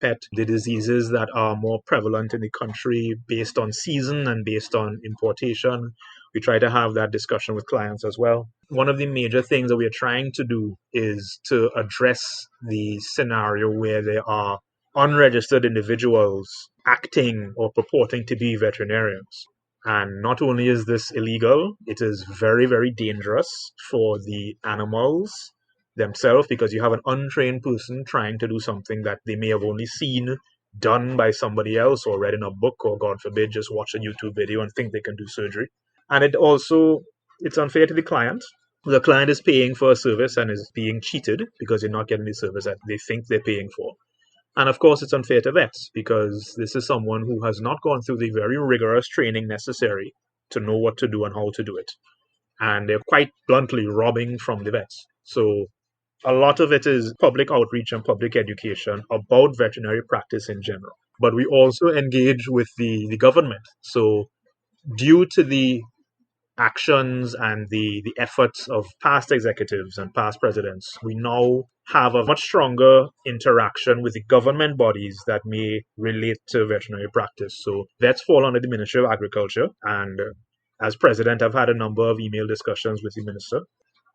pet, the diseases that are more prevalent in the country based on season and based on importation. We try to have that discussion with clients as well. One of the major things that we are trying to do is to address the scenario where there are unregistered individuals acting or purporting to be veterinarians. And not only is this illegal, it is very, very dangerous for the animals themselves, because you have an untrained person trying to do something that they may have only seen done by somebody else or read in a book, or God forbid, just watch a YouTube video and think they can do surgery. And it's unfair to the client. The client is paying for a service and is being cheated because they're not getting the service that they think they're paying for. And of course, it's unfair to vets because this is someone who has not gone through the very rigorous training necessary to know what to do and how to do it. And they're quite bluntly robbing from the vets. So a lot of it is public outreach and public education about veterinary practice in general. But we also engage with the government. So due to the actions and the efforts of past executives and past presidents, we now have a much stronger interaction with the government bodies that may relate to veterinary practice. So vets fall under the Ministry of Agriculture, and as president, I've had a number of email discussions with the minister.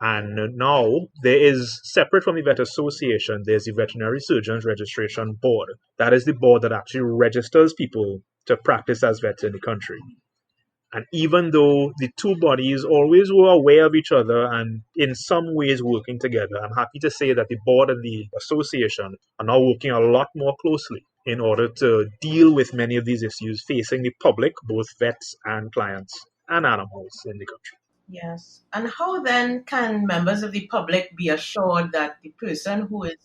And now there is, separate from the Vet Association, there's the Veterinary Surgeons Registration Board. That is the board that actually registers people to practice as vets in the country. And even though the two bodies always were aware of each other and in some ways working together, I'm happy to say that the board and the association are now working a lot more closely in order to deal with many of these issues facing the public, both vets and clients and animals in the country. Yes. And how then can members of the public be assured that the person who is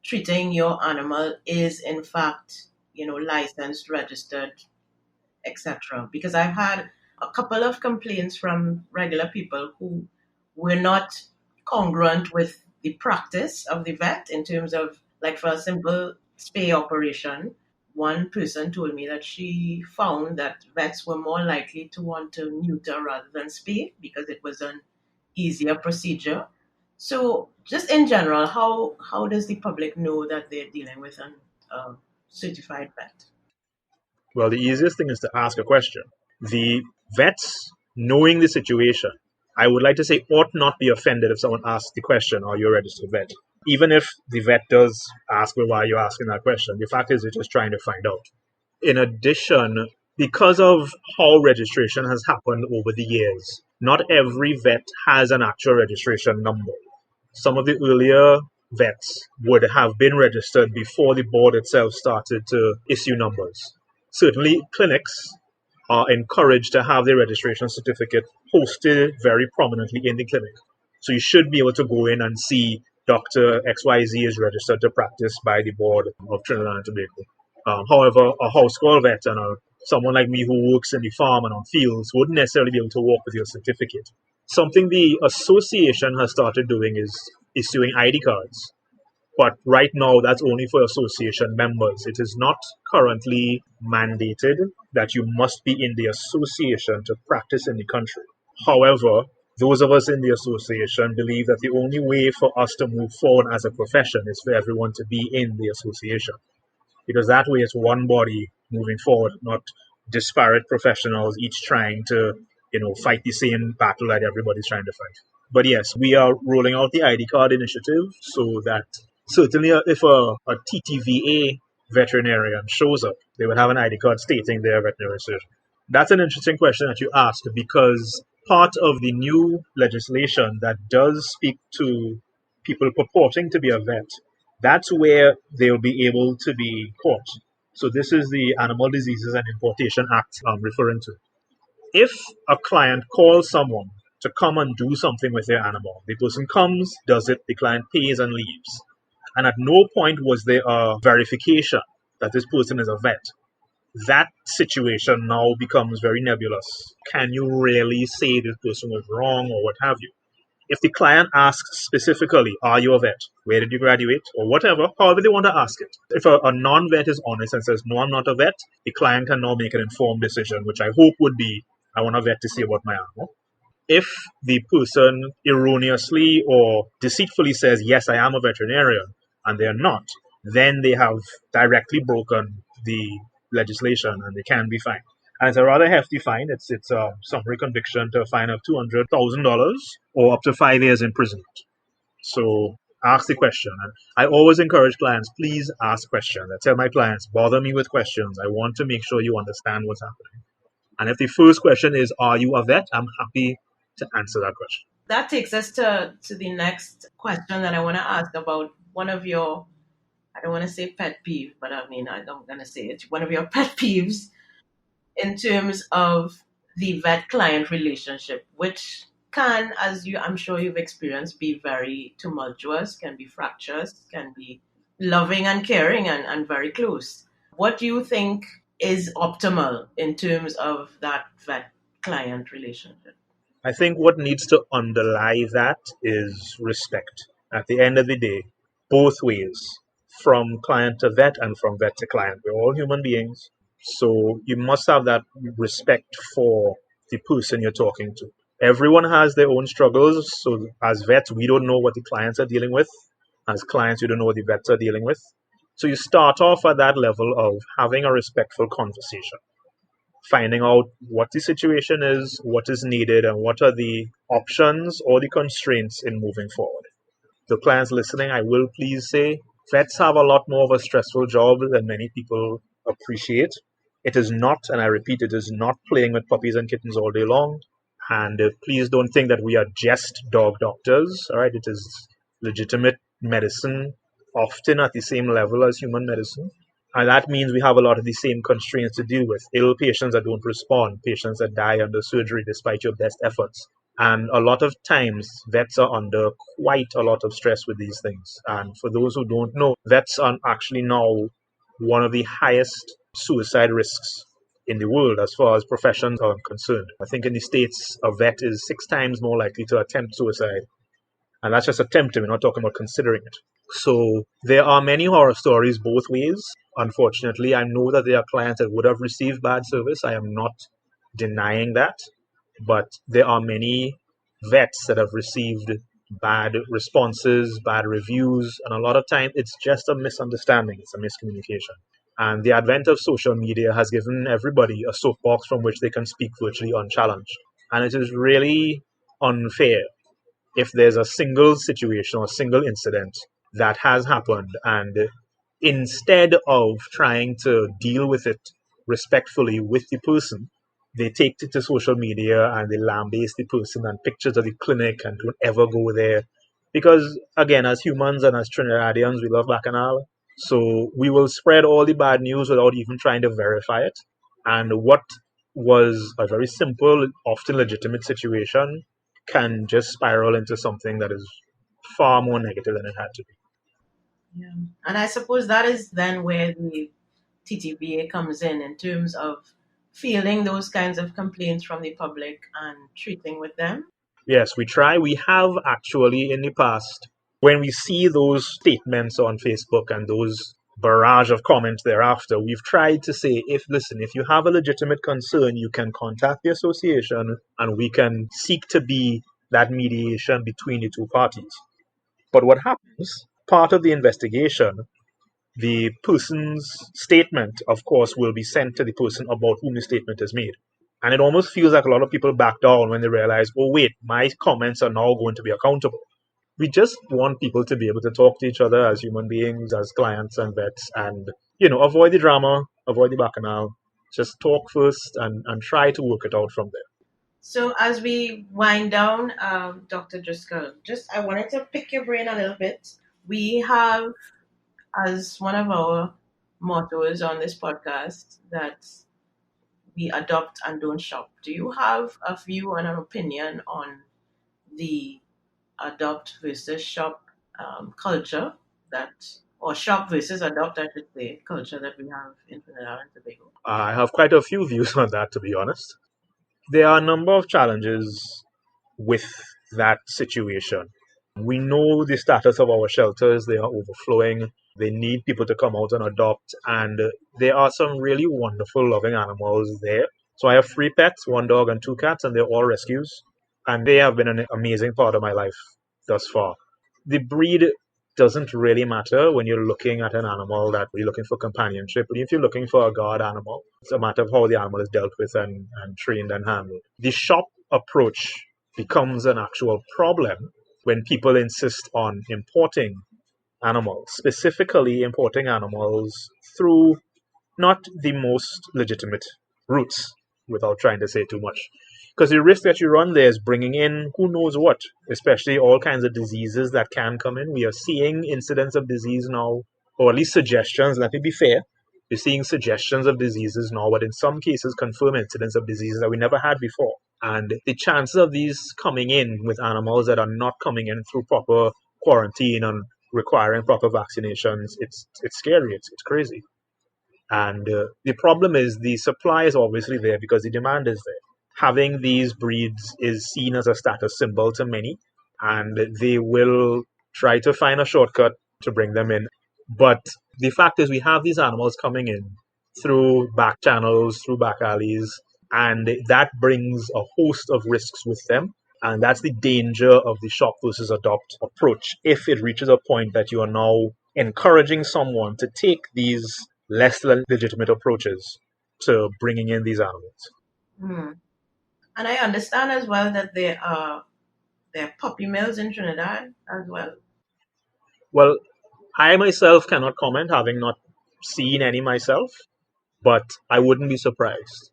treating your animal is in fact, licensed, registered, etc.? Because I've had a couple of complaints from regular people who were not congruent with the practice of the vet in terms of, like, for a simple spay operation. One person told me that she found that vets were more likely to want to neuter rather than spay because it was an easier procedure. So just in general, how does the public know that they're dealing with a certified vet? Well, the easiest thing is to ask a question. The vets, knowing the situation, I would like to say, ought not be offended if someone asks the question, are you a registered vet? Even if the vet does ask, well, why are you asking that question? The fact is, they're just trying to find out. In addition, because of how registration has happened over the years, not every vet has an actual registration number. Some of the earlier vets would have been registered before the board itself started to issue numbers. Certainly, clinics are encouraged to have their registration certificate posted very prominently in the clinic. So you should be able to go in and see Dr. XYZ is registered to practice by the board of Trinidad and Tobago. However, a house call vet and someone like me who works in the farm and on fields wouldn't necessarily be able to walk with your certificate. Something the association has started doing is issuing ID cards. But right now, that's only for association members. It is not currently mandated that you must be in the association to practice in the country. However, those of us in the association believe that the only way for us to move forward as a profession is for everyone to be in the association. Because that way it's one body moving forward, not disparate professionals, each trying to, fight the same battle that everybody's trying to fight. But yes, we are rolling out the ID card initiative so that certainly if a TTBA veterinarian shows up, they would have an ID card stating they're a veterinary surgeon. That's an interesting question that you asked, because part of the new legislation that does speak to people purporting to be a vet, that's where they'll be able to be caught. So this is the Animal Diseases and Importation Act I'm referring to. If a client calls someone to come and do something with their animal, the person comes, does it, the client pays and leaves. And at no point was there a verification that this person is a vet. That situation now becomes very nebulous. Can you really say this person was wrong or what have you? If the client asks specifically, are you a vet? Where did you graduate? Or whatever, however they want to ask it. If a non-vet is honest and says, no, I'm not a vet, the client can now make an informed decision, which I hope would be, I want a vet to see about my animal. If the person erroneously or deceitfully says, yes, I am a veterinarian, and they're not, then they have directly broken the legislation and they can be fined. And it's a rather hefty fine. It's a summary conviction to a fine of $200,000 or up to 5 years imprisonment. So ask the question. And I always encourage clients, please ask questions. I tell my clients, bother me with questions. I want to make sure you understand what's happening. And if the first question is, are you a vet? I'm happy to answer that question. That takes us to the next question that I want to ask about one of your, I don't want to say pet peeve, but I mean, I'm going to say it, one of your pet peeves in terms of the vet-client relationship, which can, I'm sure you've experienced, be very tumultuous, can be fractious, can be loving and caring and very close. What do you think is optimal in terms of that vet-client relationship? I think what needs to underlie that is respect. At the end of the day, both ways, from client to vet and from vet to client. We're all human beings. So you must have that respect for the person you're talking to. Everyone has their own struggles. So as vets, we don't know what the clients are dealing with. As clients, you don't know what the vets are dealing with. So you start off at that level of having a respectful conversation, finding out what the situation is, what is needed, and what are the options or the constraints in moving forward. To clients listening, I will please say vets have a lot more of a stressful job than many people appreciate. It is not, and I repeat, it is not playing with puppies and kittens all day long. And please don't think that we are just dog doctors. All right, it is legitimate medicine, often at the same level as human medicine. And that means we have a lot of the same constraints to deal with. Ill patients that don't respond, patients that die under surgery despite your best efforts. And a lot of times, vets are under quite a lot of stress with these things. And for those who don't know, vets are actually now one of the highest suicide risks in the world as far as professions are concerned. I think in the States, a vet is 6 times more likely to attempt suicide. And that's just attempting, we're not talking about considering it. So there are many horror stories both ways. Unfortunately, I know that there are clients that would have received bad service. I am not denying that. But there are many vets that have received bad responses, bad reviews, and a lot of time it's just a misunderstanding, it's a miscommunication. And the advent of social media has given everybody a soapbox from which they can speak virtually unchallenged. And it is really unfair if there's a single situation or a single incident that has happened, and instead of trying to deal with it respectfully with the person, they take it to social media and they lambaste the person and pictures of the clinic and don't ever go there. Because, again, as humans and as Trinidadians, we love Bacchanal. So we will spread all the bad news without even trying to verify it. And what was a very simple, often legitimate situation can just spiral into something that is far more negative than it had to be. Yeah. And I suppose that is then where the TTBA comes in terms of feeling those kinds of complaints from the public and treating with them. Yes, we try. We have actually in the past, when we see those statements on Facebook and those barrage of comments thereafter, we've tried to say, if you have a legitimate concern, you can contact the association and we can seek to be that mediation between the two parties. But what happens, part of the investigation, the person's statement, of course, will be sent to the person about whom the statement is made. And it almost feels like a lot of people back down when they realize, oh, wait, my comments are now going to be accountable. We just want people to be able to talk to each other as human beings, as clients and vets, and, avoid the drama, avoid the bacchanal. Just talk first and try to work it out from there. So as we wind down, Dr. Driscoll, I wanted to pick your brain a little bit. We have, as one of our mottos on this podcast, that we adopt and don't shop. Do you have a view and an opinion on the adopt versus shop culture or shop versus adopt, I should say, culture that we have in Trinidad and Tobago? I have quite a few views on that, to be honest. There are a number of challenges with that situation. We know the status of our shelters, they are overflowing. They need people to come out and adopt, and there are some really wonderful, loving animals there. So I have 3 pets, 1 dog and 2 cats, and they're all rescues. And they have been an amazing part of my life thus far. The breed doesn't really matter when you're looking at an animal that you're looking for companionship. But if you're looking for a guard animal, it's a matter of how the animal is dealt with and trained and handled. The shop approach becomes an actual problem when people insist on importing animals, specifically importing animals through not the most legitimate routes, without trying to say too much. Because the risk that you run there is bringing in who knows what, especially all kinds of diseases that can come in. We are seeing incidents of disease now, or at least suggestions. Let me be fair. We're seeing suggestions of diseases now, but in some cases confirm incidents of diseases that we never had before. And the chances of these coming in with animals that are not coming in through proper quarantine and requiring proper vaccinations, it's scary. It's crazy. And the problem is the supply is obviously there because the demand is there. Having these breeds is seen as a status symbol to many, and they will try to find a shortcut to bring them in. But the fact is we have these animals coming in through back channels, through back alleys, and that brings a host of risks with them. And that's the danger of the shop versus adopt approach. If it reaches a point that you are now encouraging someone to take these less than legitimate approaches to bringing in these animals. Hmm. And I understand as well that there are puppy mills in Trinidad as well. Well, I myself cannot comment, having not seen any myself, but I wouldn't be surprised.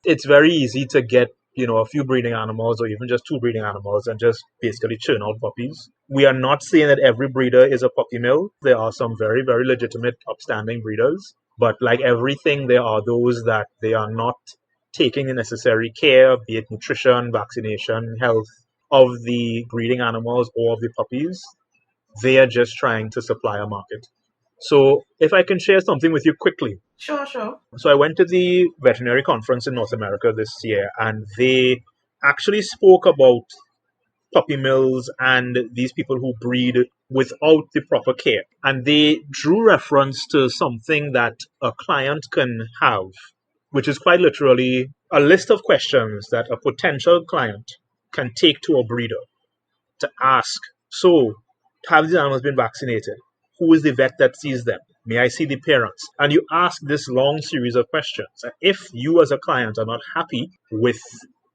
It's very easy to get, a few breeding animals or even just 2 breeding animals and just basically churn out puppies. We are not saying that every breeder is a puppy mill. There are some very, very legitimate, upstanding breeders. But like everything, there are those that they are not taking the necessary care, be it nutrition, vaccination, health, of the breeding animals or of the puppies. They are just trying to supply a market. So if I can share something with you quickly. Sure. So I went to the veterinary conference in North America this year, and they actually spoke about puppy mills and these people who breed without the proper care. And they drew reference to something that a client can have, which is quite literally a list of questions that a potential client can take to a breeder to ask, so, have these animals been vaccinated? Who is the vet that sees them? May I see the parents? And you ask this long series of questions. And if you as a client are not happy with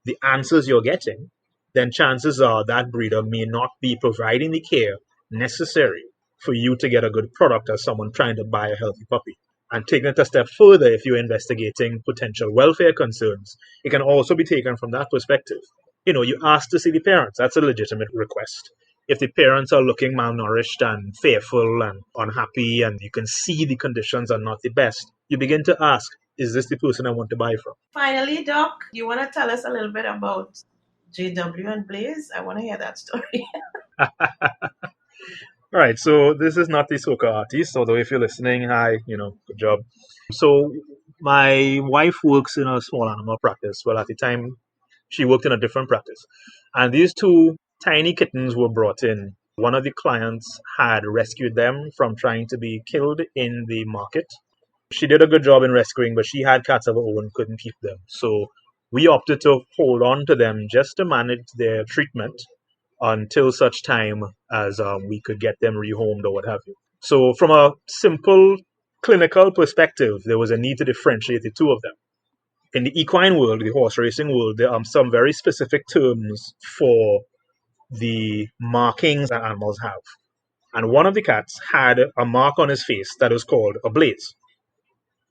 the answers you're getting, then chances are that breeder may not be providing the care necessary for you to get a good product as someone trying to buy a healthy puppy. And taking it a step further, if you're investigating potential welfare concerns, it can also be taken from that perspective. You ask to see the parents. That's a legitimate request. If the parents are looking malnourished and fearful and unhappy and you can see the conditions are not the best, you begin to ask, is this the person I want to buy from? Finally, Doc, you want to tell us a little bit about JW and Blaze? I want to hear that story. All right, so this is not the soccer artist, although if you're listening, hi, good job. So my wife works in a small animal practice. Well, at the time, she worked in a different practice. And these 2 tiny kittens were brought in. One of the clients had rescued them from trying to be killed in the market. She did a good job in rescuing, but she had cats of her own, couldn't keep them. So we opted to hold on to them just to manage their treatment until such time as we could get them rehomed or what have you. So from a simple clinical perspective, there was a need to differentiate the 2 of them. In the equine world, the horse racing world, there are some very specific terms for the markings that animals have. And one of the cats had a mark on his face that was called a blaze.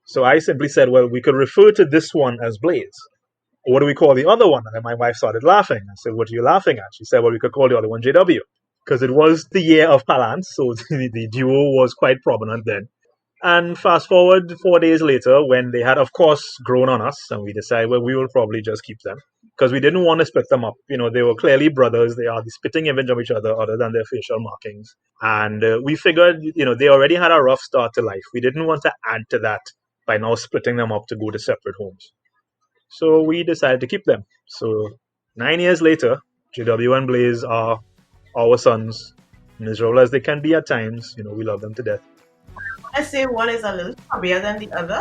So I simply said, well, we could refer to this one as Blaze. What do we call the other one? And then my wife started laughing. I said, what are you laughing at? She said, well, we could call the other one JW. Because it was the year of Palance, so the duo was quite prominent then. And fast forward 4 days later, when they had, of course, grown on us, and we decided, well, we will probably just keep them. Because we didn't want to split them up. They were clearly brothers. They are the spitting image of each other than their facial markings. And we figured, they already had a rough start to life. We didn't want to add to that by now splitting them up to go to separate homes. So we decided to keep them. So 9 years later, JW and Blaze are our sons. Miserable as they can be at times, we love them to death. I say one is a little chubbier than the other.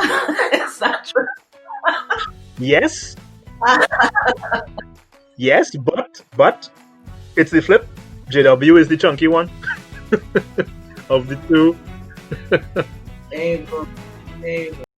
Is that true? Yes. Yes, but it's the flip. JW is the chunky one. of the two. There you go. There you go.